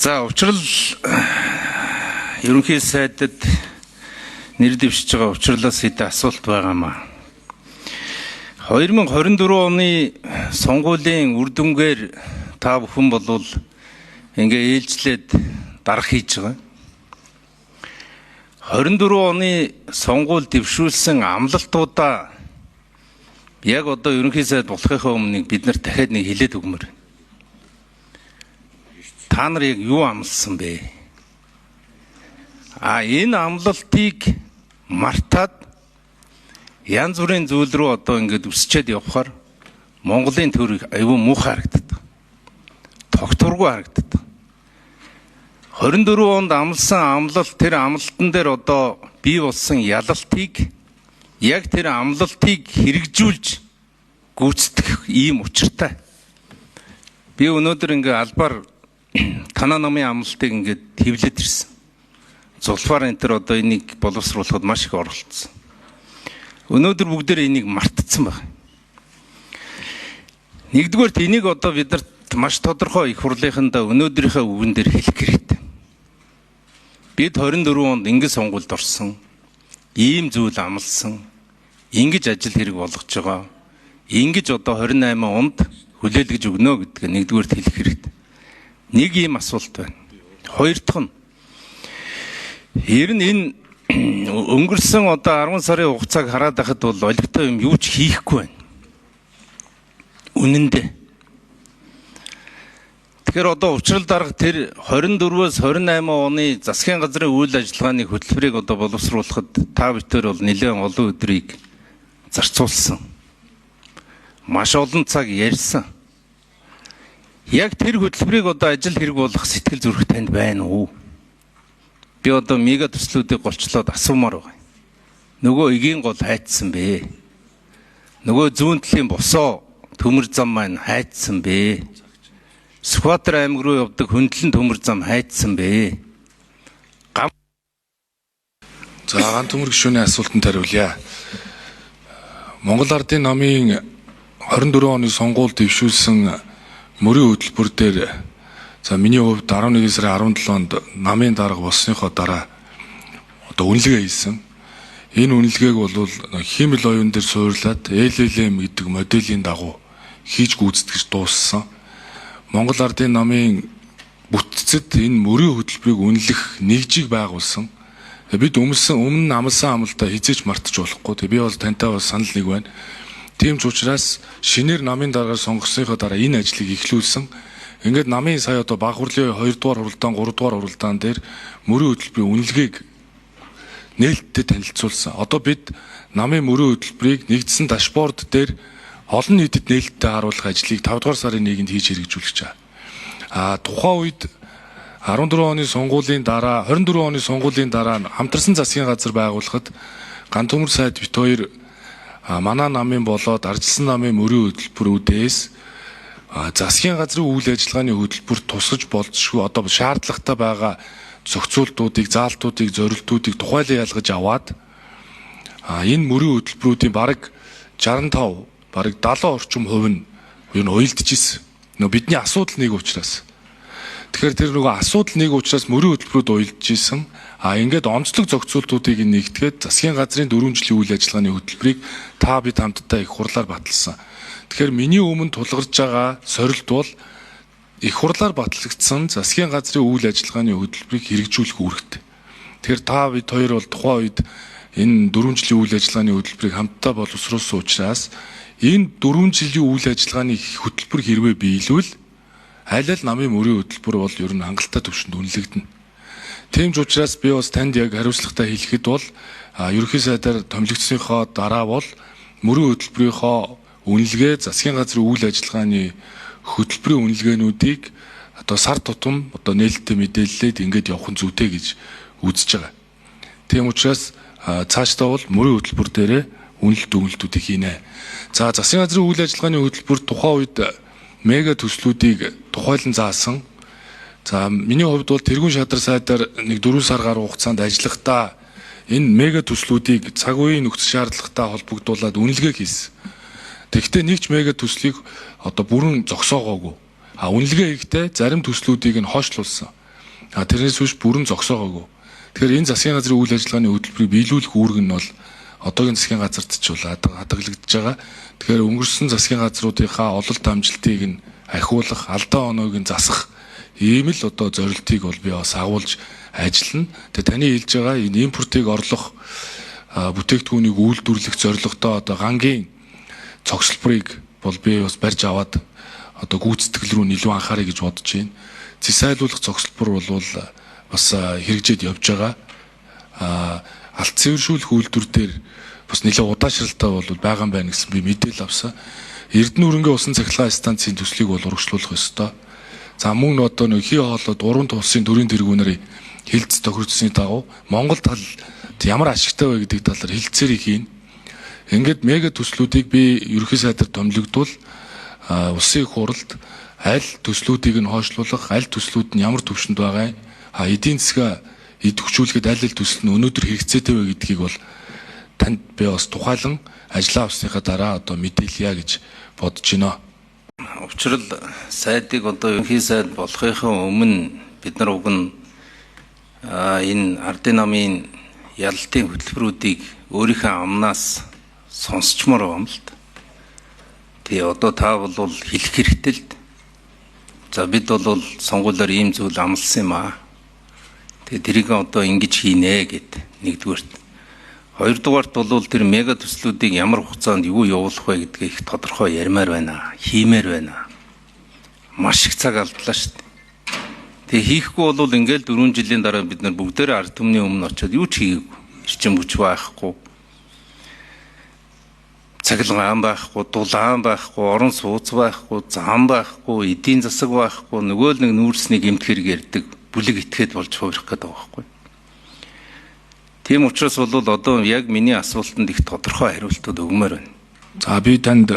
За учрал ерөнхий сайдад нэр дэвшиж байгаа учрлаас хэдэн асуулт байгаамаа. 2024 оны сонгуулийн үр дүнгээр та бүхэн болвол ингээ ээлжлээд дарга хийж байгаа. 24 оны сонгуул дэвшүүлсэн амлалтуудаа яг одоо ерөнхий сайд болохынхаа өмнө бид нар дахиад нэг хэлээд өгмөр. Та нар яг юу амласан бэ? Энэ амлалтыг мартаад янз бүрийн зүйл рүү одоо ингээд өсчээд явхаар Монголын төрийг аюу муухай харагддаг. Тогтворгүй харагддаг. 24 онд амлсан амлалт, тэр амлалтан дээр одоо бий болсон ялалтыг яг тэр амлалтыг хэрэгжүүлж гүйцэтгэх ийм учиртай. Би өнөөдөр ингээ албаар танаа намын амлалтыг ингээд хэвлээд ирсэн. Зулфаар энэ төр одоо энийг боловсруулахад маш их оролцсон. Өнөөдөр бүгдээр энийг мартцсан байна. Нэгдүгээрт энийг одоо бидэрт маш тодорхой их хурлынхандаа өнөөдрийнхээ үгэн дээр хэлэх хэрэгтэй. Бид 24 онд ингэж сонгуульд орсон, ийм зүйл амлсан, ингэж ажил хэрэг болгож байгаа, ингэж одоо 28 онд хүлээлгэж өгнө гэдгээ нэгдүгээрт хэлэх хэрэгтэй. Нэг ийм асуулт байна. Хоёр дахь нь ер нь энэ өнгөрсөн одоо 10 сарын хугацааг хараад байхад бол олигтой юм юу ч хийхгүй байна. Үнэндээ. Тэгэхээр одоо учрал дарга тэр 24-өөс 28 оны засгийн газрын үйл ажиллагааны хөтөлбөрийг одоо боловсруулахад та бүхэн бол нэлээд олон өдрийг зарцуулсан. Маш олон цаг ярьсан. Яг тэр хөтөлбөрийг одоо ажил хэрэг болгох сэтгэл зүрх танд байна уу? Би одоо мега төслүүдийг голчлоод асуумаар байгаа. Нөгөө эгийн гол хайцсан бэ? Нөгөө зүүн талын босоо төмөр зам маань хайцсан бэ? Сүхбаатар аймаг руу явдаг хөндлөн төмөр зам хайцсан бэ? За ган төмөр гишүүний асуултанд хариулъя. Монгол Ардын намын 24 оны сонгуульд дэвшүүлсэн мөрийн хөтөлбөр дээр за миний хувьд 11 сарын 17-нд намын дарга болсныхоо дараа одоо үнэлгээ хийсэн. Энэ үнэлгээг бол химэл оюун дээр суурлаад LLM гэдэг моделийн дагуу хийж гүйцэтгэж дууссан. Монгол Ардын намын бүтцэд энэ мөрийн хөтөлбөрийг үнэлэх нэгжийг байгуулсан. Бид өмнө амлсан амлалтаа хизээч мартаж болохгүй. Би бол тантай бас санал нэг байна. Тийм ч учраас шинээр намын дараагаар сонгосныхоо дараа энэ ажлыг эхлүүлсэн. Ингээд намын сая одоо баг хурлын 2 дугаар хуралдаан, 3 дугаар хуралдаан дээр мөрийн хөтөлбөрийн үнэлгээг нээлттэй танилцуулсан. Одоо бид намын мөрийн хөтөлбөрийг нэгдсэн дашборд дээр олон нийтэд нээлттэй харуулах ажлыг 5 дугаар сарын 1-нд хийж хэрэгжүүлж байгаа. Тухайн үед 14 оны сонгуулийн дараа 24 оны сонгуулийн дараа хамтарсан засгийн газар байгуулахад ган төмөр сайд бит хоёр манай намын болоод арчилсан намын мөрийн хөтөлбөрүүдээс засгийн газрын үйл ажиллагааны хөтөлбөрт тусгаж болзошгүй одоо шаардлагатай байгаа зохицуултуудыг, заалтуудыг, зорилтуудыг тухайлан ялгаж аваад энэ мөрийн хөтөлбөрүүдийн бараг 65, бараг 70 орчим хувь нь юу уйлдж исэн. Бидний асуудал нэг учраас. Тэгэхээр тэр нөгөө асуудал нэг учраас мөрийн хөтөлбөрүүд уйлдж исэн. Ингээд онцлог зохицуултуудыг нэгтгээд засгийн газрын 4 жилийн үйл ажиллагааны хөтөлбөрийг та бид хамтдаа их хурлаар баталсан. Тэгэхээр миний өмнө тулгарч байгаа сорилт бол их хурлаар батлагдсан засгийн газрын үйл ажиллагааны хөтөлбөрийг хэрэгжүүлэх үүрэгтэй. Тэгэхээр та бид хоёр бол тухайн үед энэ 4 жилийн үйл ажиллагааны хөтөлбөрийг хамтдаа боловсруулсан учраас энэ 4 жилийн үйл ажиллагааны хөтөлбөр хэрвээ биелвэл аль аль намын мөрийн хөтөлбөр бол ер нь хангалттай түвшинд үнэлэгдэнэ. Тийм ч учраас би бас танд яг хариуцлагатай хэлэхэд бол ерөнхий сайдаар томилогдсныхоо дараа бол мөрийн хөтөлбөрийнхөө үнэлгээ засгийн газрын үйл ажиллагааны хөтөлбөрийн үнэлгээнүүдийг одоо сар тутам одоо нээлттэй мэдээлэлээд ингээд явах нь зүйтэй гэж үзэж байгаа. Тийм учраас цаашдаа бол мөрийн хөтөлбөр дээрээ үнэлтүүдийг хийнэ. За засгийн газрын үйл ажиллагааны хөтөлбөр тухайн үед мега төслүүдийг тухайлан заасан. За миний хувьд бол тэргүүн шадар сайдаар нэг 4 сар гаруй хугацаанд ажиллахдаа энэ мега төслүүдийг цаг үеийн нөхцөл шаардлагатай холбогдуулаад үнэлгээ хийсэн. Тэгэхдээ нэг ч мега төслийг одоо бүрэн зогсоогоогүй. Үнэлгээ хийхдээ зарим төслүүдийг нь хойшлуулсан. Тэрнээс биш бүрэн зогсоогоогүй. Тэгэхээр энэ засгийн газрын үйл ажиллагааны хөтөлбөрийг биелүүлэх үүрэг нь бол одоогийн засгийн газарт ч бол хадгалагдж байгаа. Тэгэхээр өнгөрсөн засгийн газруудынхаа ололт амжилтыг нь ахиулах, алдаа оноог нь засах ийм л одоо зорилтыг бол би бас агуулж ажиллана. Тэгээ таны хэлж байгаа энэ импортыг орлох бүтээгдэхүүнийг үйлдвэрлэх зорилготой одоо гангийн цогцлборыг бол би бас барьж аваад одоо гүйцэтгэл рүү илүү анхаарай гэж бодож байна. Зэсайлуулах цогцлбор бол бас хэрэгжээд явж байгаа. Алт цэвэршүүлэх үйлдвэр дээр бас нэлээд удаашралтай бол байгаа юм байна гэсэн би мэдээлэл авсан. Эрдэнэ өрөнгөө усан цахилгаан станцын төслийг бол урагшлуулах ёстой. За мөн одоо нэг хий хоолой уран улсын төрийн тэргүүнээр хилцэж тохирцсны дагуу Монгол тал ямар ашигтай вэ гэдэг талаар хилцээрийг хийн. Ингээд мега төслүүдийг би ерөнхий сайдаар томилогдвол улсын их хуралд аль төслүүдийг нь хойшлуулах, аль төслүүд нь ямар төвшөнд байгаа, эдийн засгаа идэвхжүүлэхэд аль төсөл нь өнөөдөр хэрэгцээтэй вэ гэдгийг бол танд би бас тухайлан ажиллаа авсныхаа дараа одоо мэдээлье гэж бодож байна. Учрал сайдыг одоо ерөнхий сайд болохынхаа өмнө бид нар уг нь энэ ардын намын ялалтын хөтөлбөрүүдийг өөрийнхөө амнаас сонсчмоор байгаа юм л да. Тэгээ одоо та бол хэлэх хэрэгтэй л. За бид бол сонгуулиар ийм зүйл амласан юм аа. Тэгээ тэрийг одоо ингэж хийнэ гэд нэгдүгээрт. Хоёрдугаарт бол тэр мега төслүүдийг ямар хугацаанд юу явуулах вэ гэдгийг их тодорхой ярмаар байна. Хиймээр байна. Маш их цаг алдлаа шүү дээ. Тэгээ хийхгүй бол ингээл 4 жилийн дараа бид нар бүгдээрээ ард түмний өмнө очиод юу ч хийгээгүй. Эрчим хүч байхгүй. Цахилгаан байхгүй, дулаан байхгүй, орон сууц байхгүй, зам байхгүй, эдийн засаг байхгүй, нөгөө л нэг нүүрсний гэмт хэрэг ярьдаг бүлэг итгэхэд болж хуурах гэдэг байгаа байхгүй. Тийм учраас бол одоо яг миний асуултанд их тодорхой хариултууд өгмөр байна. За би танд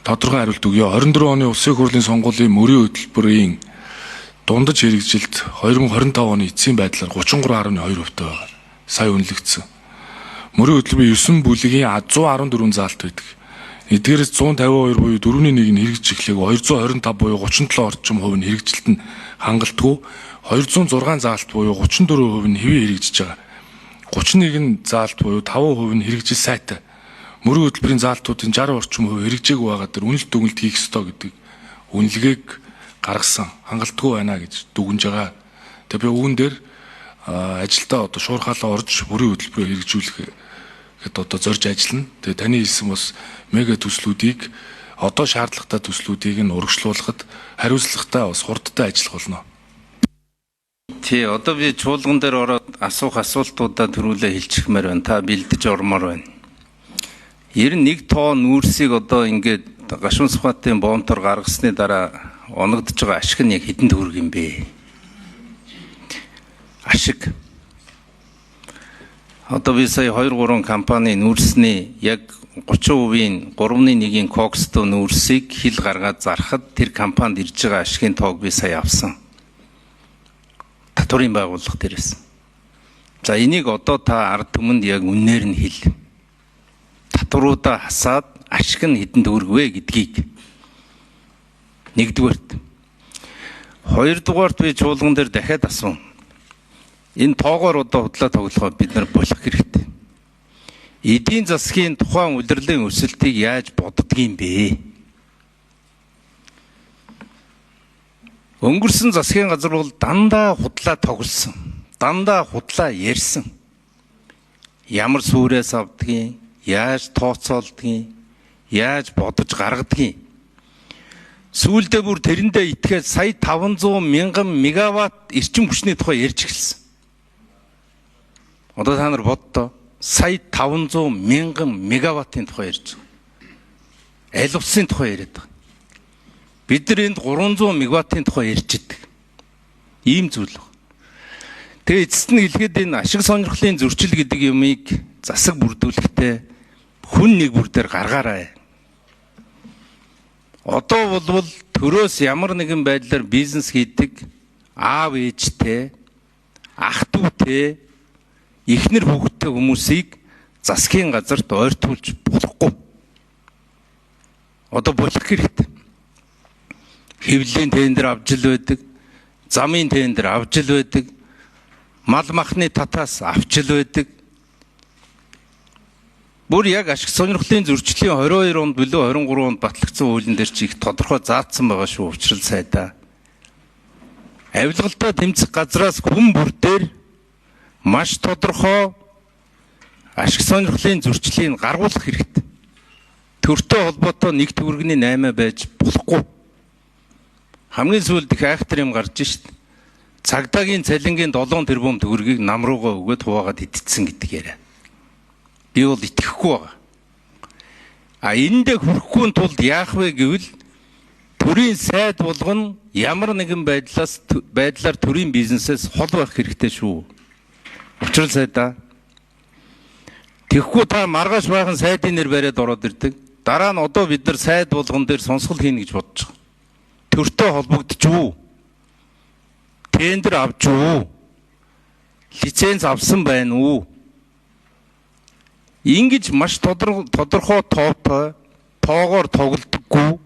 тодорхой хариулт өгье. 24 оны улсын хурлын сонгуулийн мөрийн хөтөлбөрийн дундаж хэрэгжилт 2025 оны эцсийн байдлаар 33.2% байгаа. Сая үнэлэгдсэн. Мөрийн хөтөлбөрийн 9 бүлгийн 114 заалт байдаг. Эдгээрээс 152 буюу 4-ний 1 нь хэрэгжиж эхлэв. 225 буюу 37 орчим хувь нь хэрэгжилт нь хангалтгүй. 206 заалт буюу 34% нь хэвээ хэрэгжиж байгаа. 31 заалт буюу 5% нь хэрэгжил сайтай. Мөрийн хөтөлбөрийн заалтуудын 60 орчим хувь хэрэгжээгүй байгаа дээр үнэлт дүгнэлт хийх ёстой гэдэг үнэлгээг гаргасан. Хангалтгүй байна гэж дүгнж байгаа. Тэгээ би үүн дээр ажилдаа одоо шуурхаалаа орж мөрийн хөтөлбөрөөр хэрэгжүүлэх гэд одоо зорж ажиллана. Тэгээ таны хэлсэн бас мега төслүүдийг одоо шаардлагатай төслүүдийг нь урагшлуулахад хариуцлагатай бас хурдтай ажиллах болно. Тий, одоо би чуулган дээр ороод асуух асуултуудаа төрүүлээ хэлчихмээр байна. Та бэлдэж ормоор байна. 91 тонн нүүрсийг одоо ингээд гашуун сухатын боомтоор гаргасны дараа оногдож байгаа ашиг нь яг хэдэн төгрөг юм бэ? Ашиг. Одоо би сая 2-3 компани нүүрсний яг 30%-ийн 3/1-ийн кокстой нүүрсийг хил гаргаад зархад тэр компанид ирж байгаа ашигын тоог би сая авсан. Татврын байгууллага дээрээс. За энийг одоо та ард түмэнд яг үнээр нь хэл. Татваруудаа хасаад ашиг нь хэдэн төгрөг вэ гэдгийг. Нэгдүгээрт. Хоёрдугаарт би чуулган дээр дахиад асуув. Энэ тоогоор одоо худлаа тоглохоо бид нар болох хэрэгтэй. Эдийн засгийн тухайн улирлын өсөлтийг яаж боддгийм бэ? Өнгөрсөн засгийн газар бол дандаа худлаа тоглосон. Дандаа худлаа ярьсан. Ямар сүрээс авдгийг, яаж тооцоолдгийг, яаж бодож гаргадгийг. Сүүлдээ бүр тэрэндээ итгээд сая 500 мянган мегаватт эрчим хүчний тухай ярьж эхэлсэн. Одоо та нар боддоо сая 500 мянган мегаваттын тухай ярьж байгаа. Аль усын тухай яриад байгаа. Бид нар энд 300 мегаваттын тухай ярьж байдаг. Ийм зүйл байна. Тэгээ эцэст нь хэлгээд энэ ашиг сонирхлын зөрчил гэдэг юмыг засаг бүрдүүлэхдээ хүн нэг бүр дээр гаргаарай. Одоо бол төрөөс ямар нэгэн байдлаар бизнес хийдэг аав ээжтэй, ах дүүтэй, эхнэр хүүхэдтэй хүмүүсийг засгийн газарт ойртуулж болохгүй. Одоо болох хэрэгтэй. Хэвлэлийн тендер авч ил байдаг. замын тендер авч ил байдаг. Мал махны татаас авч ил байдаг. Бүр яг ашиг сонирхлын зөрчлийн 22 онд билүү 23 онд батлагдсан хуулийн дээр чи их тодорхой заасан байгаа шүү учрал сайдаа. Авилгалтай тэмцэх газраас хүн бүр дээр маш тодорхой ашиг сонирхлын зөрчлийг гаргуулах хэрэгтэй. Төртэй холбоотой нэг төгрөгийн 8 байж болохгүй. Хамгийн сүүлд их айхтар юм гарч шít. Цагдаагийн цалингийн 7 тэрбум төгрөгийг нам руугаа өгөөд хуваагаад идтсэн гэдэг яриа. Би бол итгэхгүй байгаа. Эндээ хүрэхгүй тулд яах вэ гэвэл төрийн сайд болгоно ямар нэгэн байдлаар төрийн бизнесээс хол байх хэрэгтэй шүү. Учрал сайдаа. Тэгэхгүй та маргааш байхын сайдын нэр бариад ороод ирдэг. Дараа нь одоо бид нар сайд болгон дээр сонсгол хийнэ гэж бодож байгаа. Төртэй холбогдож уу? Тендер авч уу? Лиценз авсан байна уу? Ингэж маш тодорхой тоотой тоогоор тоглодоггүй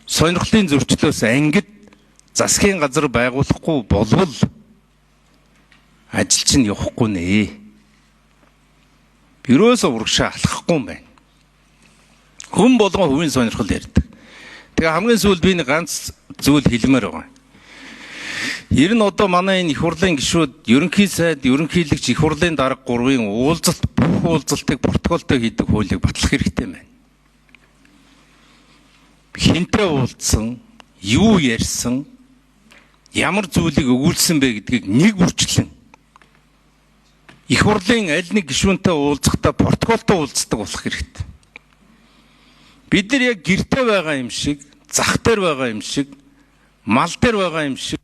сонирхлын зөрчлөөс ангид засгийн газар байгуулахгүй болвол ажил чинь явахгүй нэ. Бюроосоо урагшаа алхахгүй юм байна. Хүн болгон хувийн сонирхол ярьдаг. Тэгээ хамгийн сүүлд би нэг ганц зүйл хэлмээр байгаа. Ер нь одоо манай энэ их хурлын гишүүд ерөнхий сайд, ерөнхийлөгч их хурлын дарга 3-ын уулзалт бүх уулзалтыг протоколтой хийдэг хуулийг батлах хэрэгтэй байна. Хинтээ уулзсан, юу ярьсан, ямар зүйлийг өгүүлсэн бэ гэдгийг нэг бүрчлэн их хурлын аль нэг гишүүнтэй уулзахдаа протоколтой уулздаг болох хэрэгтэй. Бид нар яг гэртээ байгаа юм шиг, зах дээр байгаа юм шиг, мал дээр байгаа юм шиг